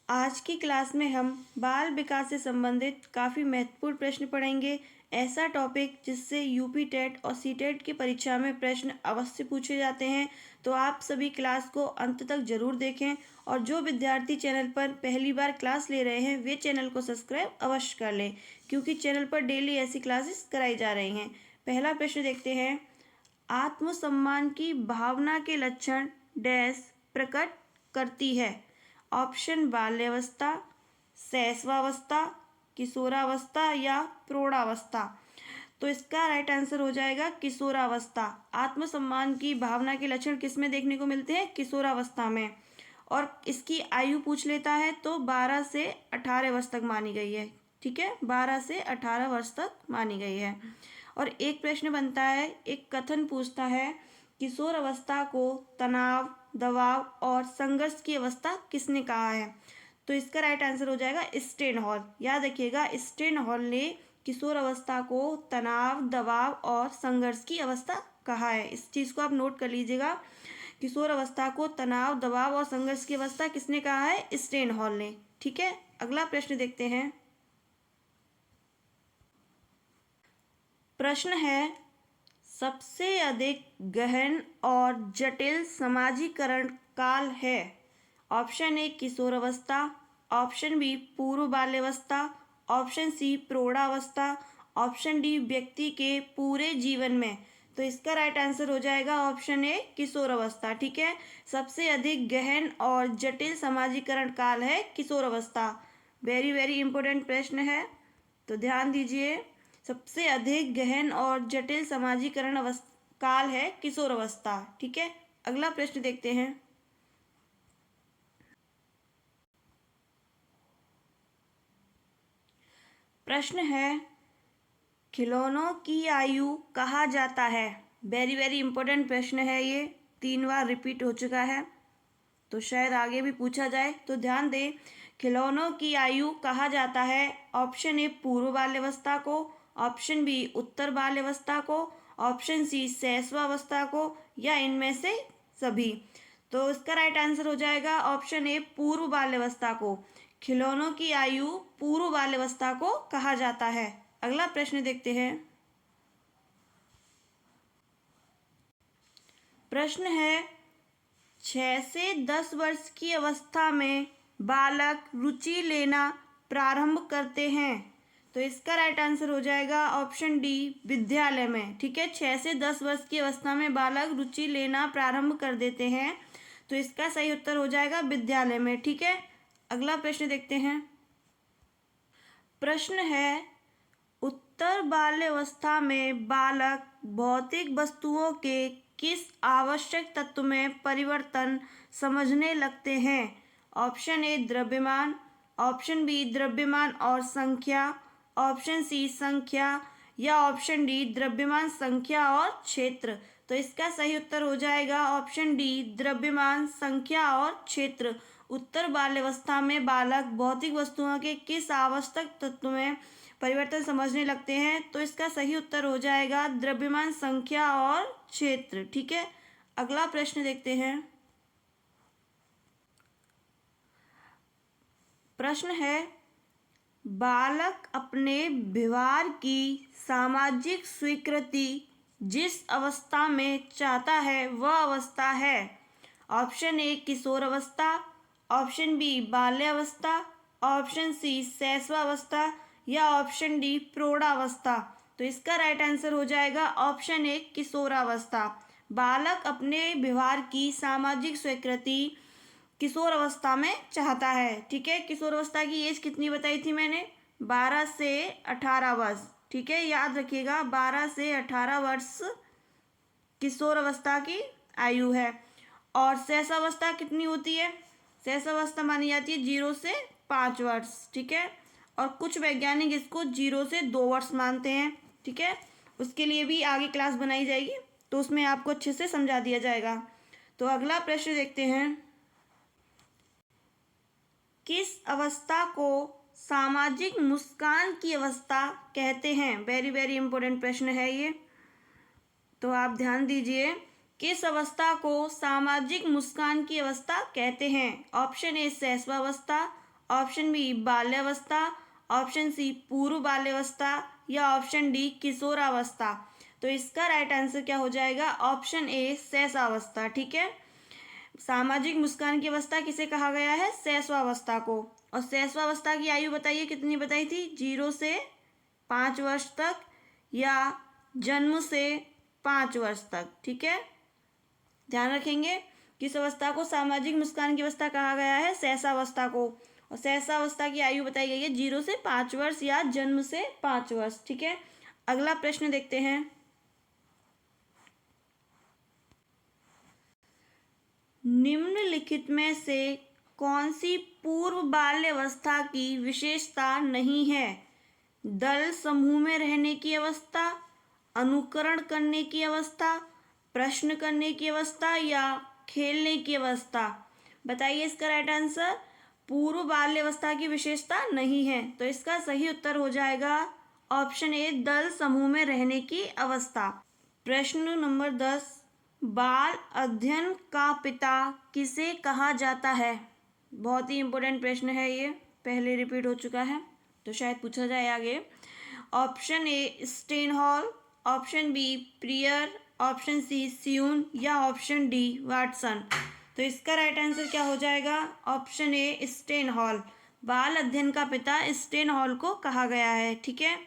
आज की क्लास में हम बाल विकास से संबंधित काफ़ी महत्वपूर्ण प्रश्न पढ़ेंगे। ऐसा टॉपिक जिससे यूपी टेट और सी टेट की परीक्षा में प्रश्न अवश्य पूछे जाते हैं। तो आप सभी क्लास को अंत तक ज़रूर देखें और जो विद्यार्थी चैनल पर पहली बार क्लास ले रहे हैं वे चैनल को सब्सक्राइब अवश्य कर लें, क्योंकि चैनल पर डेली ऐसी क्लासेस कराई जा रही हैं। पहला प्रश्न देखते हैं। आत्मसम्मान की भावना के लक्षण डैश प्रकट करती है। ऑप्शन बाल्यावस्था, शैशवावस्था, किशोरावस्था या प्रौढ़ावस्था। तो इसका राइट आंसर हो जाएगा किशोरावस्था। आत्मसम्मान की भावना के लक्षण किस में देखने को मिलते हैं? किशोरावस्था में। और इसकी आयु पूछ लेता है तो 12 से 18 वर्ष तक मानी गई है। ठीक है, 12 से 18 वर्ष तक मानी गई है। और एक प्रश्न बनता है, एक कथन पूछता है, किशोर अवस्था को तनाव, दबाव और संघर्ष की अवस्था किसने कहा है? तो इसका राइट आंसर हो जाएगा स्टेनहॉल। याद रखिएगा, स्टेनहॉल ने किशोर अवस्था को तनाव, दबाव और संघर्ष की अवस्था कहा है। इस चीज़ को आप नोट कर लीजिएगा। किशोर अवस्था को तनाव, दबाव और संघर्ष की अवस्था किसने कहा है? स्टेनहॉल ने। ठीक है, अगला प्रश्न देखते हैं। प्रश्न है, सबसे अधिक गहन और जटिल समाजीकरण काल है। ऑप्शन ए किशोरावस्था, ऑप्शन बी पूर्व बाल्यावस्था, ऑप्शन सी प्रौढ़ावस्था, ऑप्शन डी व्यक्ति के पूरे जीवन में। तो इसका राइट आंसर हो जाएगा ऑप्शन ए किशोरावस्था। ठीक है, सबसे अधिक गहन और जटिल समाजीकरण काल है किशोरावस्था। वेरी वेरी इंपॉर्टेंट प्रश्न है, तो ध्यान दीजिए। सबसे अधिक गहन और जटिल समाजीकरण काल है किशोरावस्था। ठीक है, अगला प्रश्न देखते हैं। प्रश्न है, खिलौनों की आयु कहा जाता है। वेरी वेरी इंपॉर्टेंट प्रश्न है, ये 3 बार रिपीट हो चुका है, तो शायद आगे भी पूछा जाए, तो ध्यान दें। खिलौनों की आयु कहा जाता है। ऑप्शन ए पूर्व बाल्यावस्था को, ऑप्शन बी उत्तर बाल्यावस्था को, ऑप्शन सी शैशवावस्था को या इनमें से सभी। तो इसका राइट आंसर हो जाएगा ऑप्शन ए पूर्व बाल्यावस्था को। खिलौनों की आयु पूर्व बाल्यावस्था को कहा जाता है। अगला प्रश्न देखते हैं। प्रश्न है, 6 से 10 वर्ष की अवस्था में बालक रुचि लेना प्रारंभ करते हैं। तो इसका राइट आंसर हो जाएगा ऑप्शन डी विद्यालय में। ठीक है, 6 से 10 वर्ष की अवस्था में बालक रुचि लेना प्रारंभ कर देते हैं, तो इसका सही उत्तर हो जाएगा विद्यालय में। ठीक है, अगला प्रश्न देखते हैं। प्रश्न है, उत्तर बाल्यावस्था में बालक भौतिक वस्तुओं के किस आवश्यक तत्व में परिवर्तन समझने लगते हैं? ऑप्शन ए द्रव्यमान, ऑप्शन बी द्रव्यमान और संख्या, ऑप्शन सी संख्या या ऑप्शन डी द्रव्यमान, संख्या और क्षेत्र। तो इसका सही उत्तर हो जाएगा ऑप्शन डी द्रव्यमान, संख्या और क्षेत्र। उत्तर बाल्यावस्था में बालक भौतिक वस्तुओं के किस आवश्यक तत्व में परिवर्तन समझने लगते हैं? तो इसका सही उत्तर हो जाएगा द्रव्यमान, संख्या और क्षेत्र। ठीक है, अगला प्रश्न देखते हैं। प्रश्न है, बालक अपने व्यवहार की सामाजिक स्वीकृति जिस अवस्था में चाहता है वह अवस्था है। ऑप्शन ए किशोरावस्था, ऑप्शन बी बाल्यावस्था, ऑप्शन सी शैशवावस्था या ऑप्शन डी प्रौढ़ावस्था। तो इसका राइट आंसर हो जाएगा ऑप्शन ए किशोरावस्था। बालक अपने व्यवहार की सामाजिक स्वीकृति किशोर अवस्था में चाहता है। ठीक है, किशोर अवस्था की एज कितनी बताई थी मैंने? 12 से 18 वर्ष। ठीक है, याद रखिएगा, 12 से 18 वर्ष किशोर अवस्था की आयु है। और शैशवावस्था कितनी होती है? शैशवावस्था मानी जाती है 0 से 5 वर्ष। ठीक है, और कुछ वैज्ञानिक इसको 0 से 2 वर्ष मानते हैं। ठीक है, उसके लिए भी आगे क्लास बनाई जाएगी, तो उसमें आपको अच्छे से समझा दिया जाएगा। तो अगला प्रश्न देखते हैं। किस अवस्था को सामाजिक मुस्कान की अवस्था कहते हैं? वेरी वेरी इंपॉर्टेंट प्रश्न है ये, तो आप ध्यान दीजिए। किस अवस्था को सामाजिक मुस्कान की अवस्था कहते हैं? ऑप्शन ए शैशवावस्था, ऑप्शन बी बाल्यावस्था, ऑप्शन सी पूर्व बाल्यावस्था या ऑप्शन डी किशोरावस्था। तो इसका राइट आंसर क्या हो जाएगा? ऑप्शन ए शैशवावस्था। ठीक है, सामाजिक मुस्कान की अवस्था किसे कहा गया है? शैशवावस्था को। और शैशवावस्था की आयु बताइए कितनी बताई थी? 0 से 5 वर्ष तक या जन्म से 5 वर्ष तक। ठीक है, ध्यान रखेंगे किस अवस्था को सामाजिक मुस्कान की अवस्था कहा गया है? शैशवावस्था को। और शैशवावस्था की आयु बताई गई है 0 से 5 वर्ष या जन्म से 5 वर्ष। ठीक है, अगला प्रश्न देखते हैं। निम्नलिखित में से कौन सी पूर्व बाल्यावस्था की विशेषता नहीं है? दल समूह में रहने की अवस्था, अनुकरण करने की अवस्था, प्रश्न करने की अवस्था या खेलने की अवस्था। बताइए इसका राइट आंसर। पूर्व बाल्यावस्था की विशेषता नहीं है, तो इसका सही उत्तर हो जाएगा ऑप्शन ए दल समूह में रहने की अवस्था। प्रश्न नंबर 10, बाल अध्ययन का पिता किसे कहा जाता है? बहुत ही इंपॉर्टेंट प्रश्न है ये, पहले रिपीट हो चुका है तो शायद पूछा जाए आगे। Option A Stanley Hall, option B Preyer, option C स्यून या ऑप्शन डी वाटसन। तो इसका राइट आंसर क्या हो जाएगा? Option A Stanley Hall. बाल अध्ययन का पिता स्टेनहॉल को कहा गया है। ठीक है,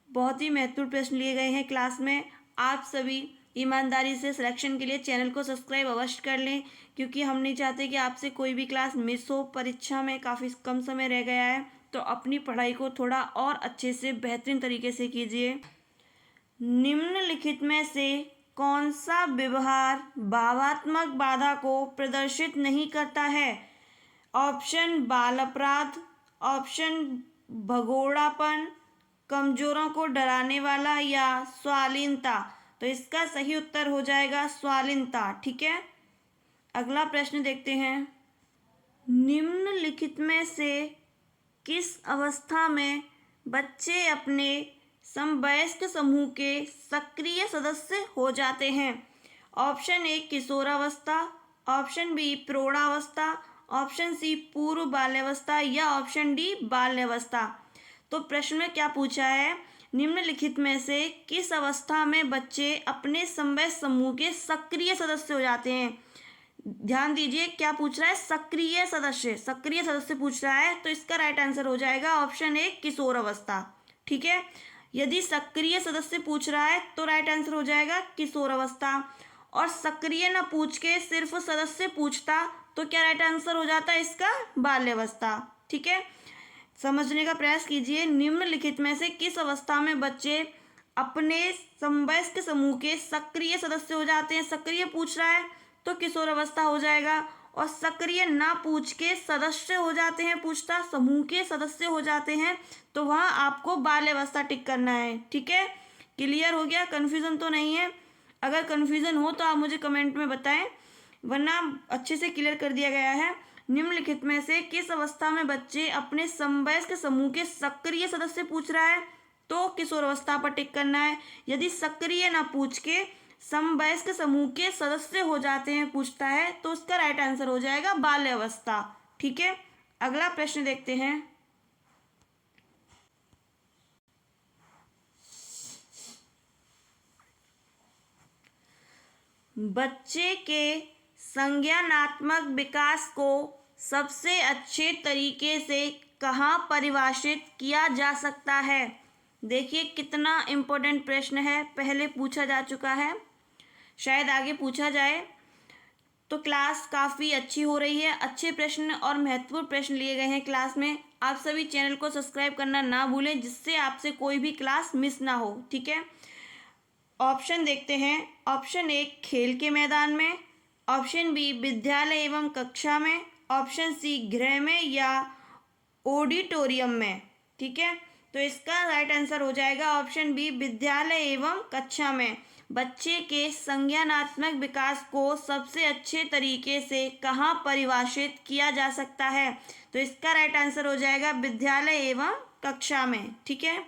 बहुत ही महत्वपूर्ण प्रश्न लिए गए हैं क्लास में। आप सभी ईमानदारी से सिलेक्शन के लिए चैनल को सब्सक्राइब अवश्य कर लें, क्योंकि हम नहीं चाहते कि आपसे कोई भी क्लास मिस हो। परीक्षा में काफ़ी कम समय रह गया है, तो अपनी पढ़ाई को थोड़ा और अच्छे से बेहतरीन तरीके से कीजिए। निम्नलिखित में से कौन सा व्यवहार भावात्मक बाधा को प्रदर्शित नहीं करता है? ऑप्शन बाल अपराध, ऑप्शन भगोड़ापन, कमजोरों को डराने वाला या स्वालीनता। तो इसका सही उत्तर हो जाएगा स्वालीनता। ठीक है, अगला प्रश्न देखते हैं। निम्नलिखित में से किस अवस्था में बच्चे अपने समवयस्क समूह के सक्रिय सदस्य हो जाते हैं? ऑप्शन ए किशोरावस्था, ऑप्शन बी प्रौढ़ावस्था, ऑप्शन सी पूर्व बाल्यावस्था या ऑप्शन डी बाल्यावस्था। तो प्रश्न में क्या पूछा है? निम्नलिखित में से किस अवस्था में बच्चे अपने समवयस्क समूह के सक्रिय सदस्य हो जाते हैं? ध्यान दीजिए क्या पूछ रहा है? सक्रिय सदस्य, सक्रिय सदस्य पूछ रहा है, तो इसका राइट आंसर हो जाएगा ऑप्शन ए किशोर अवस्था। ठीक है, यदि सक्रिय सदस्य पूछ रहा है तो राइट आंसर हो जाएगा किशोर अवस्था। और सक्रिय न पूछ के सिर्फ सदस्य पूछता तो क्या राइट आंसर हो जाता है इसका? बाल्यावस्था। ठीक है, समझने का प्रयास कीजिए। निम्नलिखित में से किस अवस्था में बच्चे अपने समवयस्क समूह के सक्रिय सदस्य हो जाते हैं? सक्रिय पूछ रहा है तो किशोर अवस्था हो जाएगा, और सक्रिय ना पूछ के सदस्य हो जाते हैं, पूछता समूह के सदस्य हो जाते हैं, तो वहाँ आपको बाल्यावस्था टिक करना है। ठीक है, क्लियर हो गया? कन्फ्यूज़न तो नहीं है? अगर कन्फ्यूज़न हो तो आप मुझे कमेंट में बताएं, वरना अच्छे से क्लियर कर दिया गया है। निम्नलिखित में से किस अवस्था में बच्चे अपने समवयस्क समूह के सक्रिय सदस्य पूछ रहा है तो किशोर अवस्था पर टिक करना है। यदि सक्रिय ना पूछ के समवयस्क समूह के सदस्य हो जाते हैं पूछता है, तो उसका राइट आंसर हो जाएगा बाल्यावस्था। ठीक है, अगला प्रश्न देखते हैं। बच्चे के संज्ञानात्मक विकास को सबसे अच्छे तरीके से कहाँ परिभाषित किया जा सकता है? देखिए कितना इम्पोर्टेंट प्रश्न है, पहले पूछा जा चुका है, शायद आगे पूछा जाए। तो क्लास काफ़ी अच्छी हो रही है, अच्छे प्रश्न और महत्वपूर्ण प्रश्न लिए गए हैं क्लास में। आप सभी चैनल को सब्सक्राइब करना ना भूलें, जिससे आपसे कोई भी क्लास मिस ना हो। ठीक है, ऑप्शन देखते हैं। ऑप्शन ए खेल के मैदान में, ऑप्शन बी विद्यालय एवं कक्षा में, ऑप्शन सी गृह में या ऑडिटोरियम में। ठीक है, तो इसका राइट आंसर हो जाएगा ऑप्शन बी विद्यालय एवं कक्षा में। बच्चे के संज्ञानात्मक विकास को सबसे अच्छे तरीके से कहाँ परिभाषित किया जा सकता है? तो इसका राइट आंसर हो जाएगा विद्यालय एवं कक्षा में। ठीक है,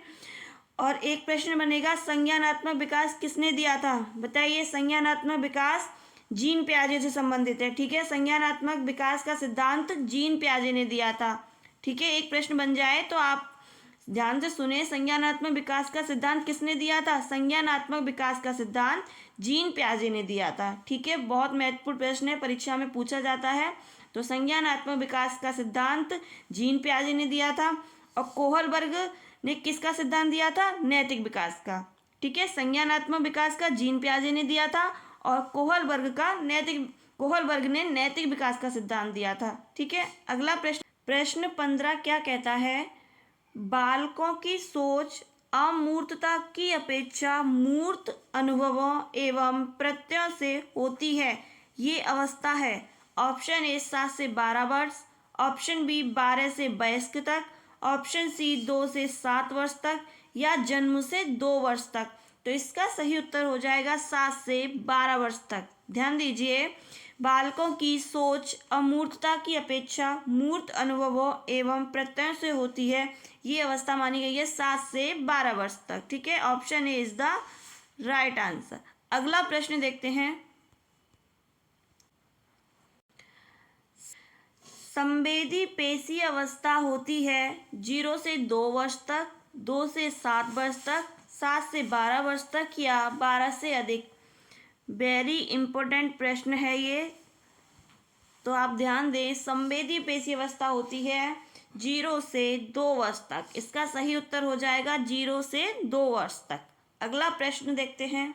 और एक प्रश्न बनेगा संज्ञानात्मक विकास किसने दिया था? बताइए, संज्ञानात्मक विकास जीन पियाजे से संबंधित है। ठीक है, संज्ञानात्मक विकास का सिद्धांत जीन पियाजे ने दिया था। ठीक है, एक प्रश्न बन जाए तो आप ध्यान से सुने। संज्ञानात्मक विकास का सिद्धांत किसने दिया था? संज्ञानात्मक विकास का सिद्धांत जीन पियाजे ने दिया था। ठीक है, बहुत महत्वपूर्ण प्रश्न है, परीक्षा में पूछा जाता है। तो संज्ञानात्मक विकास का सिद्धांत जीन पियाजे ने दिया था। और कोहलबर्ग ने किसका सिद्धांत दिया था? नैतिक विकास का। ठीक है, संज्ञानात्मक विकास का जीन पियाजे ने दिया था और कोहलबर्ग ने नैतिक विकास का सिद्धांत दिया था। ठीक है, अगला प्रश्न 15 क्या कहता है? बालकों की सोच अमूर्तता की अपेक्षा मूर्त अनुभवों एवं प्रत्ययों से होती है, ये अवस्था है। ऑप्शन ए 7 से 12 वर्ष, ऑप्शन बी 12 से वयस्क तक, ऑप्शन सी 2 से 7 वर्ष तक, या जन्म से 2 वर्ष तक। तो इसका सही उत्तर हो जाएगा 7 से 12 वर्ष तक। ध्यान दीजिए, बालकों की सोच अमूर्तता की अपेक्षा मूर्त अनुभवों एवं प्रत्ययों से होती है, ये अवस्था मानी गई है 7 से 12 वर्ष तक। ठीक है, option A is the right answer. अगला प्रश्न देखते हैं। संवेदी पेशी अवस्था होती है 0 से 2 वर्ष तक, 2 से 7 वर्ष तक, 7 से 12 वर्ष तक, या 12 से अधिक। वेरी इंपॉर्टेंट प्रश्न है ये, तो आप ध्यान दें। संवेदी पेशी अवस्था होती है 0 से 2 वर्ष तक। इसका सही उत्तर हो जाएगा 0 से 2 वर्ष तक। अगला प्रश्न देखते हैं।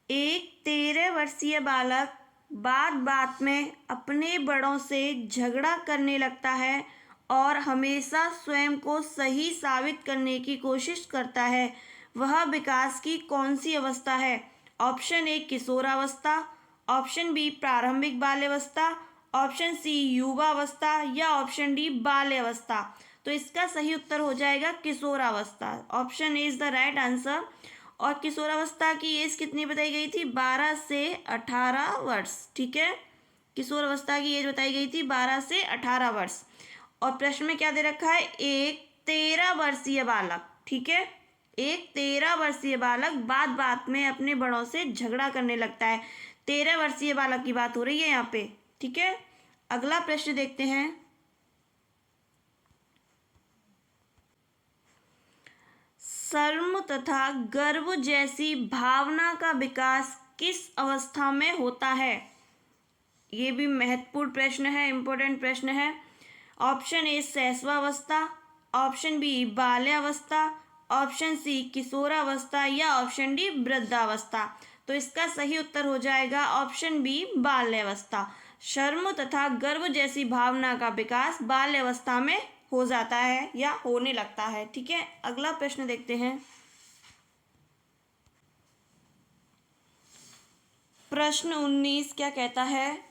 एक 13 वर्षीय बालक बात बात में अपने बड़ों से झगड़ा करने लगता है और हमेशा स्वयं को सही साबित करने की कोशिश करता है। वह विकास की कौन सी अवस्था है? ऑप्शन ए किशोरावस्था, ऑप्शन बी प्रारंभिक बाल्यावस्था, ऑप्शन सी युवावस्था, या ऑप्शन डी बाल्यावस्था। तो इसका सही उत्तर हो जाएगा किशोरावस्था। Option A is the right answer. और किशोरावस्था की एज कितनी बताई गई थी? 12 से 18 वर्ष। ठीक है, किशोरावस्था की एज बताई गई थी 12 से 18 वर्ष। और प्रश्न में क्या दे रखा है? एक 13 वर्षीय बालक। ठीक है, एक 13 वर्षीय बालक बात बात में अपने बड़ों से झगड़ा करने लगता है। 13 वर्षीय बालक की बात हो रही है यहाँ पे। ठीक है, अगला प्रश्न देखते हैं। शर्म तथा गर्व जैसी भावना का विकास किस अवस्था में होता है? ये भी महत्वपूर्ण प्रश्न है, इंपॉर्टेंट प्रश्न है। ऑप्शन ए शैशवावस्था, ऑप्शन बी बाल्यावस्था, ऑप्शन सी किशोरावस्था, या ऑप्शन डी वृद्धावस्था। तो इसका सही उत्तर हो जाएगा ऑप्शन बी बाल्यावस्था। शर्म तथा गर्व जैसी भावना का विकास बाल्यावस्था में हो जाता है या होने लगता है। ठीक है, अगला प्रश्न देखते हैं। प्रश्न 19 क्या कहता है?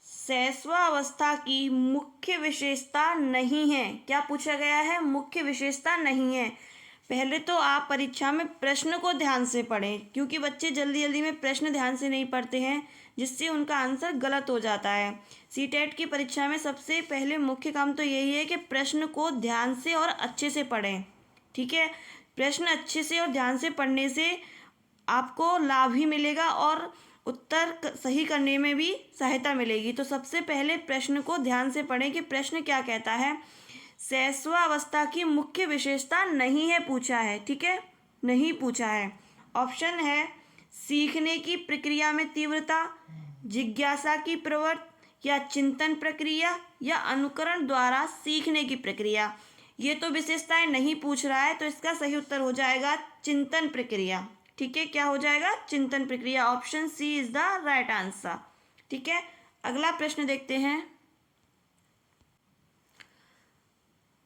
शैशवावस्था की मुख्य विशेषता नहीं है। क्या पूछा गया है? मुख्य विशेषता नहीं है। पहले तो आप परीक्षा में प्रश्न को ध्यान से पढ़ें, क्योंकि बच्चे जल्दी जल्दी में प्रश्न ध्यान से नहीं पढ़ते हैं, जिससे उनका आंसर गलत हो जाता है। सीटेट की परीक्षा में सबसे पहले मुख्य काम तो यही है कि प्रश्न को ध्यान से और अच्छे से पढ़ें। ठीक है, प्रश्न अच्छे से और ध्यान से पढ़ने से आपको लाभ ही मिलेगा और उत्तर सही करने में भी सहायता मिलेगी। तो सबसे पहले प्रश्न को ध्यान से पढ़ें कि प्रश्न क्या कहता है। शैशवावस्था की मुख्य विशेषता नहीं है पूछा है। ठीक है, नहीं पूछा है। ऑप्शन है सीखने की प्रक्रिया में तीव्रता, जिज्ञासा की प्रवृत्ति, या चिंतन प्रक्रिया, या अनुकरण द्वारा सीखने की प्रक्रिया। ये तो विशेषताएं नहीं पूछ रहा है, तो इसका सही उत्तर हो जाएगा चिंतन प्रक्रिया। ठीक है, क्या हो जाएगा? चिंतन प्रक्रिया। Option C is the right answer. ठीक है, अगला प्रश्न देखते हैं।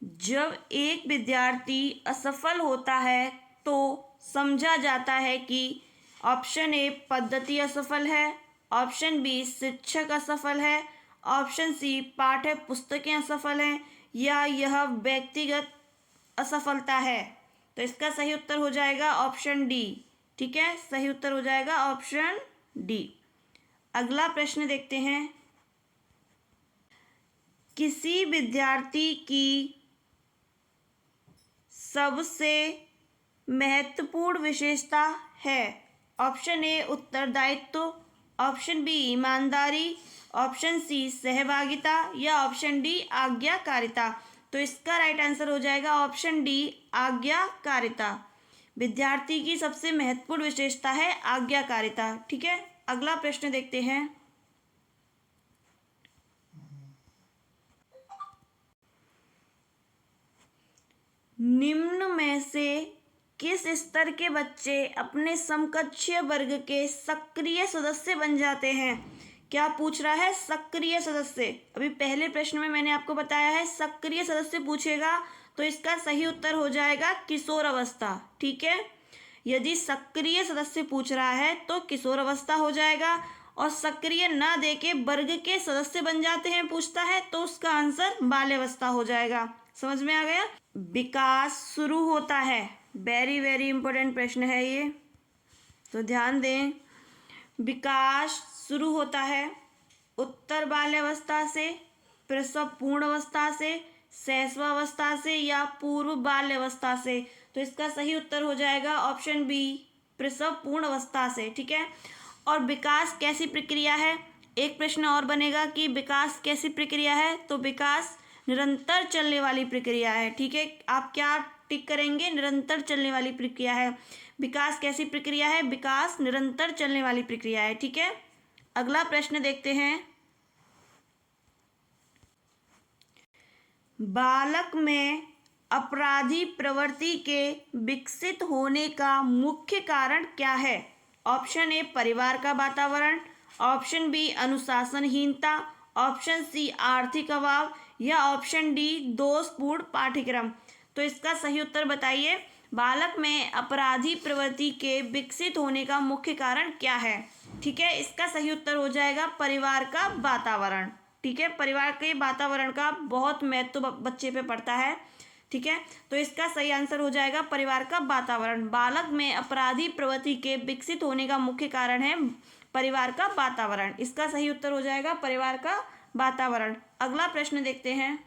जब एक विद्यार्थी असफल होता है तो समझा जाता है कि ऑप्शन ए पद्धति असफल है, ऑप्शन बी शिक्षक असफल है, ऑप्शन सी पाठ्य पुस्तकें असफल हैं, या यह व्यक्तिगत असफलता है। तो इसका सही उत्तर हो जाएगा ऑप्शन डी। ठीक है, सही उत्तर हो जाएगा ऑप्शन डी। अगला प्रश्न देखते हैं। किसी विद्यार्थी की सबसे महत्वपूर्ण विशेषता है। ऑप्शन ए उत्तरदायित्व, ऑप्शन बी ईमानदारी, ऑप्शन सी सहभागिता या ऑप्शन डी आज्ञाकारिता। तो इसका राइट आंसर हो जाएगा ऑप्शन डी आज्ञाकारिता। विद्यार्थी की सबसे महत्वपूर्ण विशेषता है आज्ञाकारिता। ठीक है, अगला प्रश्न देखते हैं। निम्न में से किस स्तर के बच्चे अपने समकक्षीय वर्ग के सक्रिय सदस्य बन जाते हैं? क्या पूछ रहा है? सक्रिय सदस्य। अभी पहले प्रश्न में मैंने आपको बताया है सक्रिय सदस्य पूछेगा तो इसका सही उत्तर हो जाएगा किशोर अवस्था। ठीक है, यदि सक्रिय सदस्य पूछ रहा है तो किशोर अवस्था हो जाएगा, और सक्रिय ना देके वर्ग के सदस्य बन जाते हैं पूछता है तो उसका आंसर बाल्यावस्था हो जाएगा। समझ में आ गया? विकास शुरू होता है, वेरी वेरी इंपॉर्टेंट प्रश्न है ये, तो ध्यान दें। विकास शुरू होता है उत्तर बाल्यावस्था से, प्रसव पूर्ण अवस्था से, शैशवावस्था से या पूर्व बाल्यावस्था से। तो इसका सही उत्तर हो जाएगा ऑप्शन बी प्रसव पूर्ण अवस्था से। ठीक है, और विकास कैसी प्रक्रिया है? एक प्रश्न और बनेगा कि विकास कैसी प्रक्रिया है, तो विकास निरंतर चलने वाली प्रक्रिया है। ठीक है, आप क्या टिक करेंगे? निरंतर चलने वाली प्रक्रिया है। विकास कैसी प्रक्रिया है? विकास निरंतर चलने वाली प्रक्रिया है। ठीक है, अगला प्रश्न देखते हैं। बालक में अपराधी प्रवृत्ति के विकसित होने का मुख्य कारण क्या है? ऑप्शन ए परिवार का वातावरण, ऑप्शन बी अनुशासनहीनता, ऑप्शन सी आर्थिक अभाव या ऑप्शन डी दोषपूर्ण पाठ्यक्रम। तो इसका सही उत्तर बताइए। बालक में अपराधी प्रवृत्ति के विकसित होने का मुख्य कारण क्या है? ठीक है, इसका सही उत्तर हो जाएगा परिवार का वातावरण। ठीक है, परिवार के वातावरण का बहुत महत्व बच्चे पे पड़ता है। ठीक है, तो इसका सही आंसर हो जाएगा परिवार का वातावरण। बालक में अपराधी प्रवृत्ति के विकसित होने का मुख्य कारण है परिवार का वातावरण। इसका सही उत्तर हो जाएगा परिवार का वातावरण। अगला प्रश्न देखते हैं।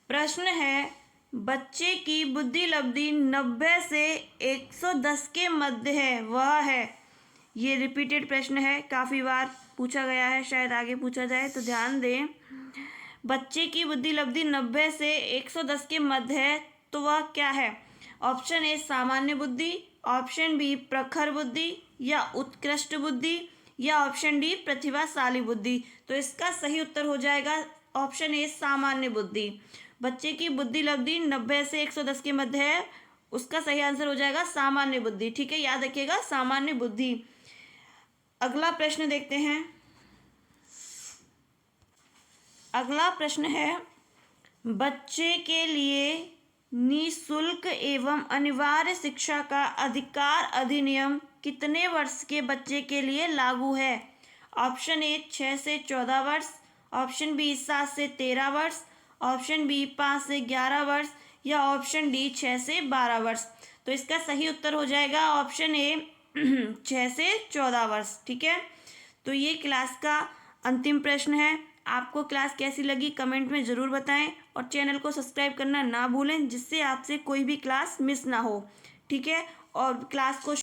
प्रश्न है, बच्चे की बुद्धि लब्धि 90 से 110 के मध्य है, वह है। ये रिपीटेड प्रश्न है, काफ़ी बार पूछा गया है, शायद आगे पूछा जाए, तो ध्यान दें। बच्चे की बुद्धि लब्धि 90 से 110 के मध्य है, तो वह क्या है? ऑप्शन ए सामान्य बुद्धि, ऑप्शन बी प्रखर बुद्धि या उत्कृष्ट बुद्धि या ऑप्शन डी प्रतिभाशाली बुद्धि। तो इसका सही उत्तर हो जाएगा ऑप्शन ए सामान्य बुद्धि। बच्चे की बुद्धि लब्धि 90 से 110 के मध्य है, उसका सही आंसर हो जाएगा सामान्य बुद्धि। ठीक है, याद रखिएगा सामान्य बुद्धि। अगला प्रश्न देखते हैं। अगला प्रश्न है, बच्चे के लिए निःशुल्क एवं अनिवार्य शिक्षा का अधिकार अधिनियम कितने वर्ष के बच्चे के लिए लागू है? ऑप्शन ए 6 से 14 वर्ष, ऑप्शन बी 7 से 13 वर्ष, ऑप्शन बी 5 से 11 वर्ष या ऑप्शन डी 6 से 12 वर्ष। तो इसका सही उत्तर हो जाएगा ऑप्शन ए 6 से 14 वर्ष। ठीक है, तो ये क्लास का अंतिम प्रश्न है। आपको क्लास कैसी लगी कमेंट में ज़रूर बताएं, और चैनल को सब्सक्राइब करना ना भूलें, जिससे आपसे कोई भी क्लास मिस ना हो। ठीक है, और क्लास को